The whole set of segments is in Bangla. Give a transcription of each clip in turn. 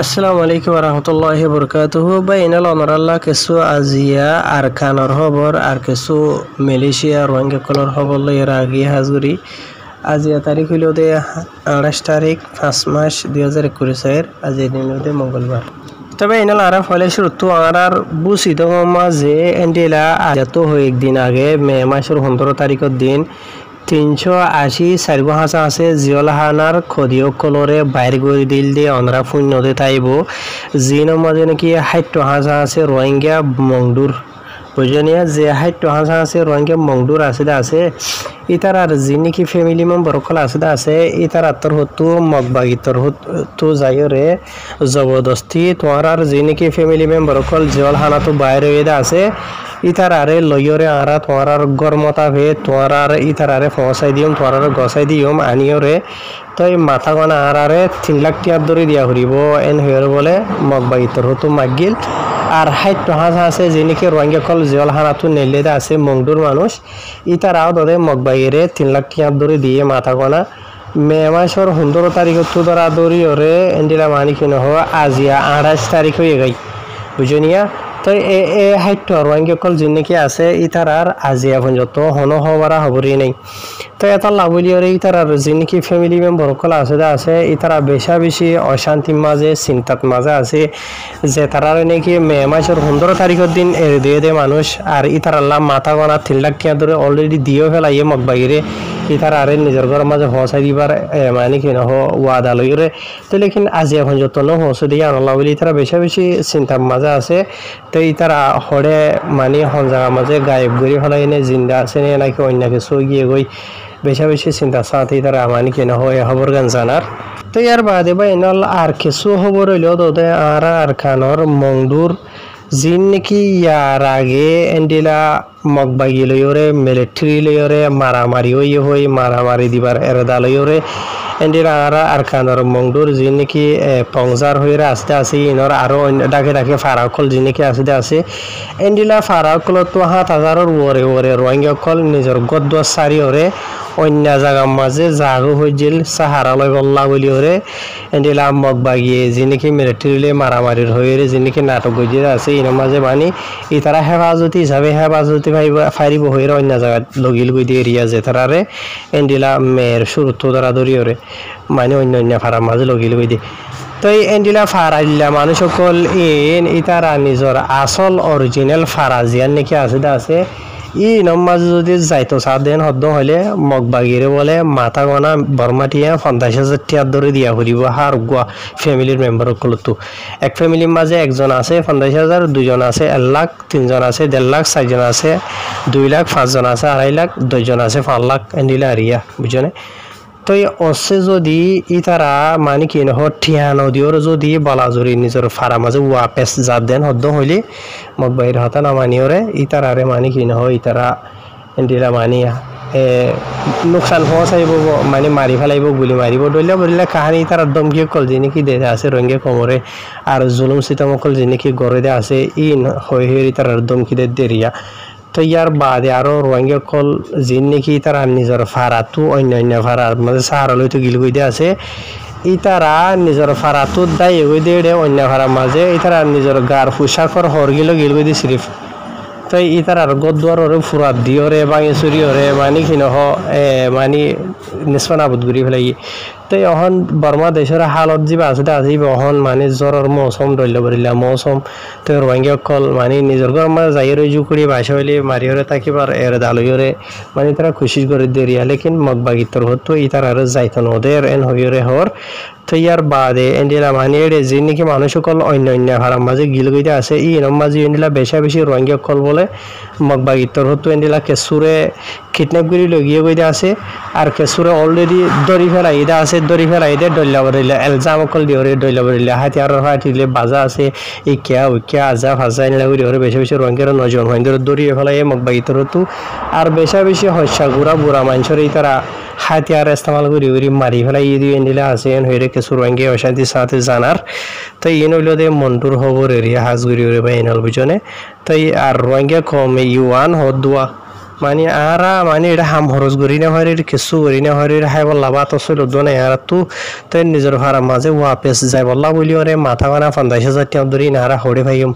আসসালামু আলাইকুম রহমতুল্লাহি বরকাতুহু বাইনাল অনরাল্লাহ কিছু আজিয়া আরকানর খবর আর কিছু মালয়েশিয়া রোহিঙ্গা কলর খবর এর আগে হাজুরি আজিয়া তারিখ হইল দে 28 তারিখ 5 মাস 2021 আজি দিন হইল মঙ্গলবার। তবে এনাল আরা ফলে শুরু আর বুঝিত মাঝে এন্ডিলা আজাতো হয়ে একদিন আগে মে মাসের 15 তারিখের দিন 380 সার্গো হাসা আছে জিওলাহানার খদিও কলরে বাইর করে দিল দিয়ে অনরা শূন্যতে তাইব জিন মাঝে নাকি 60 হাসা আছে রোহিঙ্গা মংডুর বুঝনিয়া যে 60 হাসা আছে রোহিঙ্গা মংডুর আছে ইতার আর যি নাকি ফ্যামিলি মেম্বার কল আছে ইতার আত্মর হতো মগবাগিতর হতো যাইরে জবরদস্তি তোমার আর যি নাকি ফ্যামিলি মেম্বার কল জিওলাহানা তো বাইরে আছে ইতার আরে লইরে আরা তোমার আর গরমতা ভে তোমার আর ইতার আরে পৌঁছাই দিম তোমার আর গসাই দিম আনিওরে তো এই মাথা গনা আরে 3 লাখ টাকা ধরে দিয়া হরিব এন হইর বলে মগবাগিতর হতো মাগিল আর 60 হাসা আছে যিনিকে রোহিঙ্গা কল জিওলাহানা তো নেলেদা আছে মংডুর মানুষ ইতারাও দরে মগবাগিরে 3 লাখ টাকা ধরে দিয়ে মাথা গনা মে মাসের 15 তারিখ তো ধরা দরি ওরে এন্ডিলা মানি কিন হ আজিয়া 28 তারিখ হয়ে গই বুঝনিয়া তো এ হাইট রোহিঙ্গা কল যিনিকে আছে ইতারার আজিয়া পর্যন্ত হন হবারা হবরি নেই তো এটা লাভলি ওরে ইতারার যিনিকে ফ্যামিলি মেম্বার কল আছে ইতারা বেশি অশান্তি মাঝে চিন্তাত মাঝে আছে যে তারার নাকি মে মাসের 15 তারিখের দিন এর দিয়ে মানুষ আর ইতারাল্লাহ মাথা গনা 3 লাখ টাকা ধরে অলরেডি দিয়েও ফেলাইয়ে মগবাগিরে ইতারা আরে নিজের ঘর মাঝে পৌঁছাই দিবার মানে কি নহ ওয়াদা লইরে তো লেকিন আজিয়া পর্যন্ত ন পৌঁছে দিয়ে আনলা বলি তারা বেশি চিন্তার মাঝে আছে তো ইতারা হরে মানে হন জায়গা মাঝে গায়েব গড়ি ফেলাই এনে জিন্দা আছে নে নাকি অন্য কিছু গিয়ে গই বেশি চিন্তা সাথে তারা মানে কি নহ খবর গান জানার তো ইয়ার বাদে বা এনল আর কিছু খবর হইলেও তোতে আর খানর মংডুর জিন নাকি ইয়ার আগে এন্ডিলা মগবাগি লইরে মিলিটারি লইরে মারামারি হই মারামারি দিবার এরদা লইরে এন্ডিলা আর খানর মংডুর জিন নাকি পংজার হইরে আছে ইনর আরো ডাকে ফারাকল জিন নাকি আছে এন্ডিলা ফারাকল তো 7000 ওরে রোহিঙ্গা কল নিজের গদ্দ সারি ওরে অন্য জায়গার মাঝে জাগো হইছিল সাহারা লয় বল্লা বলি ওরে এন্ডিলা মগবাগিয়ে যিনিকি মিলিটারিলে মারামারির হইরে যিনিকি নাটক গইয়ে আছে ইন মাঝে মানে ইতারা হেফাজতি হিসাবে হেফাজতি ফাইরিব হইরে অন্য জায়গা লগিল গই দিয়ে এরিয়া যে তারারে এন্ডিলা মেয়ের শুরু তো ধরা ধরি ওরে মানে অন্য ফারার মাঝে লগিল গই দিয়ে তো এই এন্ডিলা ফারাইল্লা মানুষ সকল ইতারা নিজর আসল অরিজিনাল ফারাজিয়ান নাকি আছে ই নমাজ যদি যাইতো সাদেন হদ্দ হলে মগবাগিরে বলে মাথা গনা বর্মাটিয়া 50,000 টাকা ধরে দিয়া হরিব হার গোয়া ফ্যামিলির মেম্বার কলতো এক ফ্যামিলির মাঝে একজন আছে 50,000 দুজন আছে 1 লাখ তিনজন আছে 1.5 লাখ চারজন আছে 2 লাখ পাঁচজন আছে 2.5 লাখ দুইজন আছে 5 লাখ এন্ডিলা আরিয়া বুঝনে তো অসে যদি ইতারা মানে কি নহ ঠিয়ানো দিওর যদি বালাজুরি নিজের ফারা মাঝে ওয়াপেস যা দেন হদ্দ হইলে মগবাইর হতা না মানিওরে ইতারারে মানে কি নহ ইতারা এন্ডিলা মানিয়া নুকসান পৌঁছাইব মানে মারি ফেলাইব গুলি মারিব বললে কাহানি তার দমকি কল যিনিকি দে আছে রোহিঙ্গা কমরে আর জুলুম সিতামকল যিনিকি গড়ে দে আছে হয়ে তার দমকি দেরিয়া তো ইয়ার বাদে আরো রোহিঙ্গা কল যিন নাকি তারা নিজের ফারাতো অন্য ফারার মাঝে সাহারা লইতো গিল গই আছে ইতারা নিজের ফারাতো দায় এগোই দিয়ে অন্য ফারার মাঝে ইতারা নিজের গার পোশাকর হরগিল গিল গই দিয়ে সিরিফ তো ইতার আর গদ্দার ওরে ফুরাত দিওরে বাঙেচুরি ওরে মানে কি নহ মানে নিষ্পনাবুদ ঘুরি ফেলাই তো এখন বর্মা দেশের হালত যা আছে অহন মানে জ্বরের মৌসুম দল্য বরিলা মৌসুম তো রোহিঙ্গা কল মানে নিজের ঘর মাঝে যাই রইজু করি বাসা হইলে মারিওরে তাকিবার এর দালইরে মানে তারা খুশি করে দেরিয়া লেকিন মগবাগিতর হতো ইতার আর যাইতো নদের এন হইরে হর তো ইয়ার বাদে এন্ডিলা মানে যে নাকি মানুষ কল অন্য ভাড়ার মাঝে গিল গইতে আছে ইনম মাঝে এন্ডিলা বেশি রোহিঙ্গা কল বলে মগবাগিতর হতো এন্ডিলা কেসুরে কিডন্যাপ করে লগিয়ে গইতে আছে আর কেসুরে অলরেডি দড়ি ফেলাই দে ডল্লা বরিলে এলজাম কল দিওরে ডল্লা বরিলে হাতিয়ার হাতিলে বাজা আছে ইকিয়া আজা ভাজা এনে লাগি দিওরে বেশি রোহিঙ্গার নজন রোহিঙ্গার দড়ি ফেলাই মগবাগিতর হতো আর বেশি হস্যা বুড়া মানুষের তারা হাতিয়ার ইস্তেমাল করি মারি ফেলাই দিয়ে এন্ডিলা আছে এন হইরে কিছু রোহিঙ্গা অশান্তির সাথে জানার তো ইন হইল দে মন্টুর খবর এরিয়া হাজগুড়ি ওরে বা এনল বুঝনে তো আর রোহিঙ্গা কমে ইউয়ান হদুয়া মানে আরা মানে এটা হাম খরচ করি না হয় কিছু করি না হয় হাই বললা বা তো চলো দোনে আর তো তাই নিজের ভাড়া মাঝে ওয়াপেস যাই বললা বলি ওরে মাথা কানা 50,000 টাকা ধরি না আর হড়ে ভাইম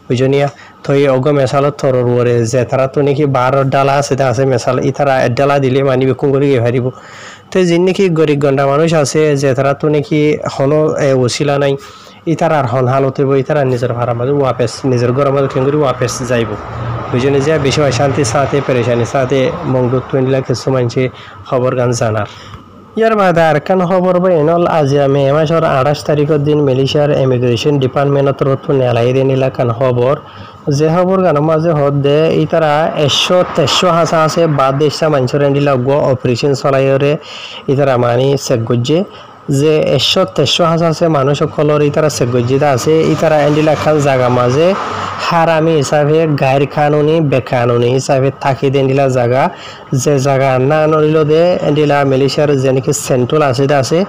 বুঝনিয়া তো এই অগ মেশালত থরর ওরে যে তারা তো নাকি 12 ডালা আছে মেশাল ইতারা 1 ডালা দিলে মানে বিকুম করে গিয়ে হারিব তো যিন নাকি গরিব গন্ডা মানুষ আছে যে তারা তো নাকি হনো ওসিলা নাই ইতারা আর হন হালতে বই ইতারা নিজের ভাড়া মাঝে ওয়াপেস নিজের ঘর মাঝে ঠেঙ্গুরি ওয়াপেস যাইব বুঝনে যে বেশি অশান্তি সাথে পেরেশানি সাথে মংদুত 20 লাখ কিছু মানুষে খবর গান জানার ইয়ার বাদে আর কান খবর বা এনল আজি আমি এ মাসের 28 তারিখের দিন মালয়েশিয়ার ইমিগ্রেশন ডিপার্টমেন্টর তো নেলাইরে নিলা কান খবর যে খবর গান মাঝে হদ দে এই তারা 100 হাসা আছে বাদ দেশা মানুষের দিলা গো অপারেশন চলাইরে এই তারা মানি চেক গজ্জে যে 100 হাসা আছে মানুষ সকলের এই তারা চেক গজ্জিতা আছে এই তারা এন্ডিলা খান জায়গা মাঝে হারামি হিসাবে গায়ের কানুনি বেকানুনি হিসাবে থাকি দেন দিলা জায়গা যে জায়গা না নড়িল দে দিলা মালয়েশিয়ার যে নাকি সেন্ট্রাল আছে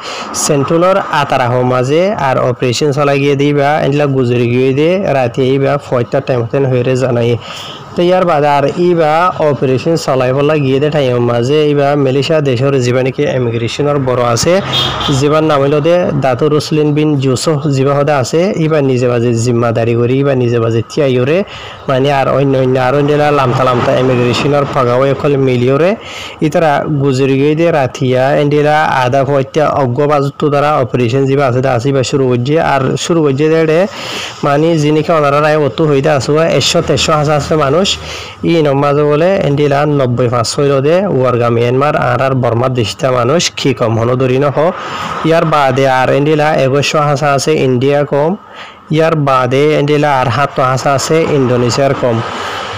সেন্ট্রালর আতারাহ মাঝে আর অপারেশন চলাই গিয়ে দিবা এন্ডিলা গুজরি গিয়ে দে রাতে এইবা 4টা টাইম হয়ে জানাই তো ইয়ার বাদে আর ইবা অপারেশন চলাই বলা গিয়ে দে টাইম মাঝে ইবা মালয়েশিয়া দেশের যিবা নাকি ইমিগ্রেশনের বড় আছে যিবার নাম হইল দে দাতুর রুসলিন বিন জুসুফ যিবা হদে আছে ইবা নিজে বাজে জিম্মাদারি করি ইবা নিজে বাজে তিয়াইরে মানে আর অন্য আর অন্যরা লামতা ইমিগ্রেশনের ফাগাও এখন মিলিয়রে ইতারা গুজরি গিয়ে দে রাতিয়া এন্ডিরা আধা ফয়টা অজ্ঞ বাজুতো দ্বারা অপারেশন যিবা আছে আসিবা শুরু করছে আর শুরু করছে দে মানে যিনিকে ওনারা রায় অত হইতে আসুয়া 100 হাজার আছে মানুষ ই নমাজ বলে এন্ডিলা 90% হইল দে ওয়ারগা মিয়ানমার আর বর্মার দেশটা মানুষ কি কম হনো ধরি নহ ইয়ার বাদে আর এন্ডিলা 21 হাসা আছে ইন্ডিয়া কম ইয়ার বাদে এন্ডিলা আর 7 হাসা আছে ইন্দোনেশিয়ার কম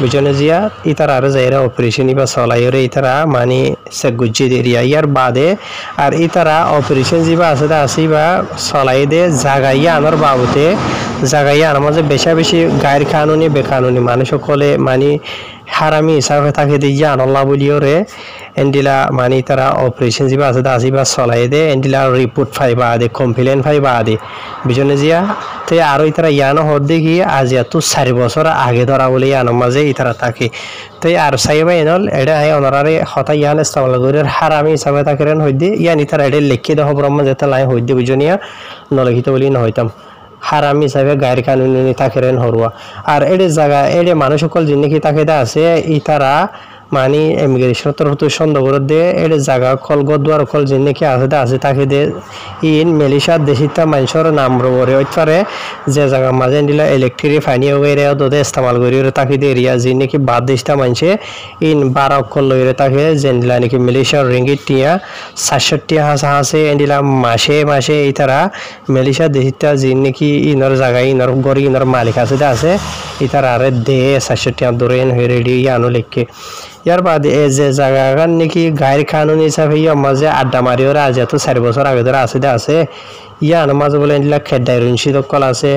বুঝনে জিয়া ইতার আর যাইরা অপারেশন ইবা চলাইরে ইতারা মানে সেগুজি এরিয়া ইয়ার বাদে আর ইতারা অপারেশন যিবা আছে আসিবা চলাই দে জাগাইয়া আনার বাবুতে জাগাইয়া আনার মাঝে বেশি গায়ের কানুনি বেকানুনি মানুষ সকলে মানে হারামি হিসাবে থাকে দিয়ে আনল্লা বলিও রে এন্ডিলা মানে তারা অপারেশন যিবা আছে আসিবা চলাই দে এন্ডিলা রিপোর্ট ফাইবা দে কমপ্লেন ফাইবা দে বুঝনে জিয়া তো আর ইতারা ইয়ানো হদ দেখি আজ এত 4 বছর আগে ধরা বলে ইয়ানোর মাঝে ইতারা থাকে তো আর সাইবা এনল এটা ওনারে হতা ইয়ান ইস্তেমাল করে হারামি হিসাবে থাকেন হইদে ইয়ান ইতারা এটা লিখে দেহ ব্রহ্ম যেতে লাই হইদে বুঝনিয়া নলখিত বলি নহইতাম হারামি হিসাবে গায়ের কানুনি থাকেন হরুয়া আর এডে জায়গা এডে মানুষ সকল জিনিস থাকে আছে ইতারা মানে ইমিগ্রেশন তরফ তো সন্দেহ করে দে এডে জায়গা কল গদুয়ার কল জিনিস আছে তাকে দে ইন মালয়েশিয়ার দেশিতা মানুষের নাম রবরে ওইপারে যে জায়গা মাঝে দিলা ইলেকট্রিক ফানি ওরে ওদের ইস্তেমাল করি তাকে দে এরিয়া জিনিস বাদ দেশটা মানুষে ইন 12 কল লইরে তাকে জেনদিলা নাকি মালয়েশিয়ার রিঙ্গিট টিয়া 67 হাসা আছে এন্ডিলা মাসে এই তারা মালয়েশিয়া দেশিতা জিনিস ইনর জায়গায় ইনর গড়ি ইনর মালিক আছে ইতারা আরে দে 67 ধরে হয়ে রেডি ইয়ানো লিখে ইয়ার বাদে যে জায়গা নাকি গায়ের কানুন হিসাবে মাঝে আড্ডা মারিও আজ এত 4 বছর আগে ধরে আছে ইয়ানো মাঝে বলে এন্ডিলা খেডাই রুনশিদ কল আছে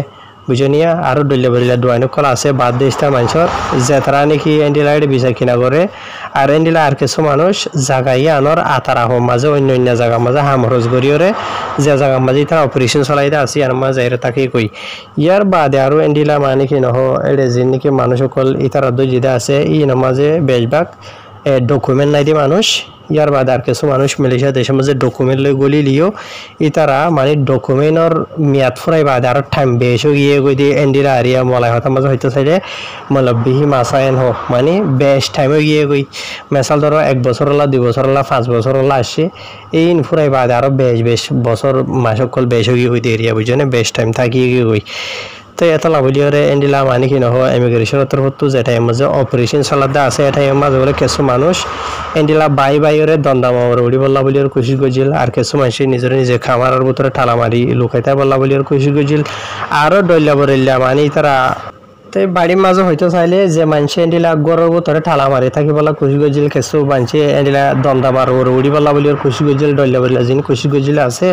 বুঝনিয়া আরো ডলিয়া দোয়াইন কল আছে বাদ দেশটা মানুষের যে তারা নাকি এন্ডিলা বিচার কিনা করে আর এন্ডিলা আর কিছু মানুষ জায়গায় আনর আতারাহ মাঝে অন্য জায়গা মাঝে হামরজ করিওরে যে জায়গা মাঝে তারা অপারেশন চলাইতে আছে আর মাঝে তাকে কই ইয়ার বাদে আরো এন্ডিলা মানে কি নহ এডে যে নাকি মানুষ সকল ইতারা দুই জিদা আছে ই মাঝে বেশভাগ ডকুমেন্ট নাই দি মানুষ ইয়ার বাদে আর কিছু মানুষ মালয়েশিয়া দেশের মাঝে ডকুমেন্ট লই গলি লিও ইতারা মানে ডকুমেন্টর মেয়াদ ফুরাই বাদে আর টাইম বেশি গিয়ে গই দিয়ে এন্ডিরা আরিয়া মলাই হতা মাঝে হইতে চাইলে মলবিহি মাসায়ন হোক মানে বেশ টাইমে গিয়ে গই মেসাল ধরো 1 বছর হলা 2 বছর হলা 5 বছর হলা আসে এই ফুরাই বাদে আরো বেশ বছর মাসকল বেশি গিয়ে হইতে এরিয়া বুঝনে বেশ টাইম থাকি গিয়ে গই তো এত লাভলিওরে এন্ডিলা মানে কি নহ ইমিগ্রেশন তরফতো যেটা মাঝে অপারেশন চলাতে আছে এটা মাঝে বলে কিছু মানুষ এন্ডিলা বাইরে দন্দামার উড়ি বললা বলিওর কোশিশ গজিল আর কিছু মানুষ নিজে খামারের ভিতরে ঠালা মারি লুকাইতে বললা বলিওর কোশিশ গজিল আরো ডল্লা বরিল্লা মানে তারা তো বাড়ির মাঝে হইতে চাইলে যে মানুষ এন্ডিলা গড়ের ভিতরে ঠালা মারি থাকি বলা খুশি গজিল কিছু মানুষ এন্ডিলা দন্দা মার উড়ি বলা বলিওর খুশি গজিল ডল্লা বলিলা যিনি খুশি গজিল আছে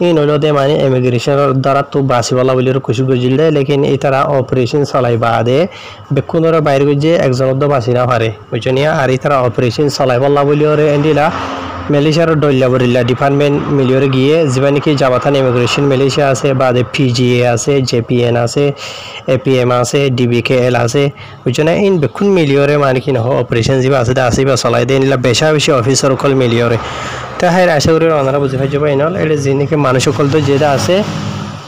ই নইলতে মানে ইমিগ্রেশনের দ্বারা তো বাসি বলা বলিওর খুশি গজিল দেয় লেকিন এই তারা অপারেশন চলাই বাদে বেকুনের বাইরে গিয়ে একজনের তো বাসি না পারে বুঝনিয়া আর এই তারা অপারেশন চলাই বললা বলিওর এন্ডিলা মালয়েশিয়ার দল্যাবরিল্লা ডিপার্টমেন্ট মিলিয়রে গিয়ে যেবা নাকি জাবাথান ইমিগ্রেশন মালয়েশিয়া আছে বাদে পিজিএ আছে জেপিএন আছে এপিএম আছে ডিবিকেএল আছে বুঝছনে ইন বেকুন মিলিয়রে মানে কি নহ অপারেশন যেবা আছে দা আসিবা চলাই দেন ইলা বেশা বেশি অফিসার সকল মিলিয়রে তা হাই আশা করি ওনারা বুঝে পাই যাবা ইনল এটা যিনিকে মানুষ সকল তো যেটা আছে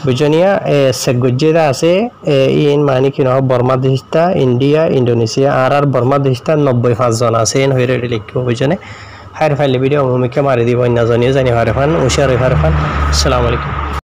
বুঝনিয়া সেগজ্জেদা আছে ইন মানে কি নহ বর্মা দেশটা ইন্ডিয়া ইন্দোনেশিয়া আর বর্মা দেশটা 95 জন আছে ইন হইরে লিখবো বুঝছনে হাই ফাইলে ভিডিও মুমিকে মারি দিব না জানিয়ে জানি হারফান উশার হারফান আসসালামু আলাইকুম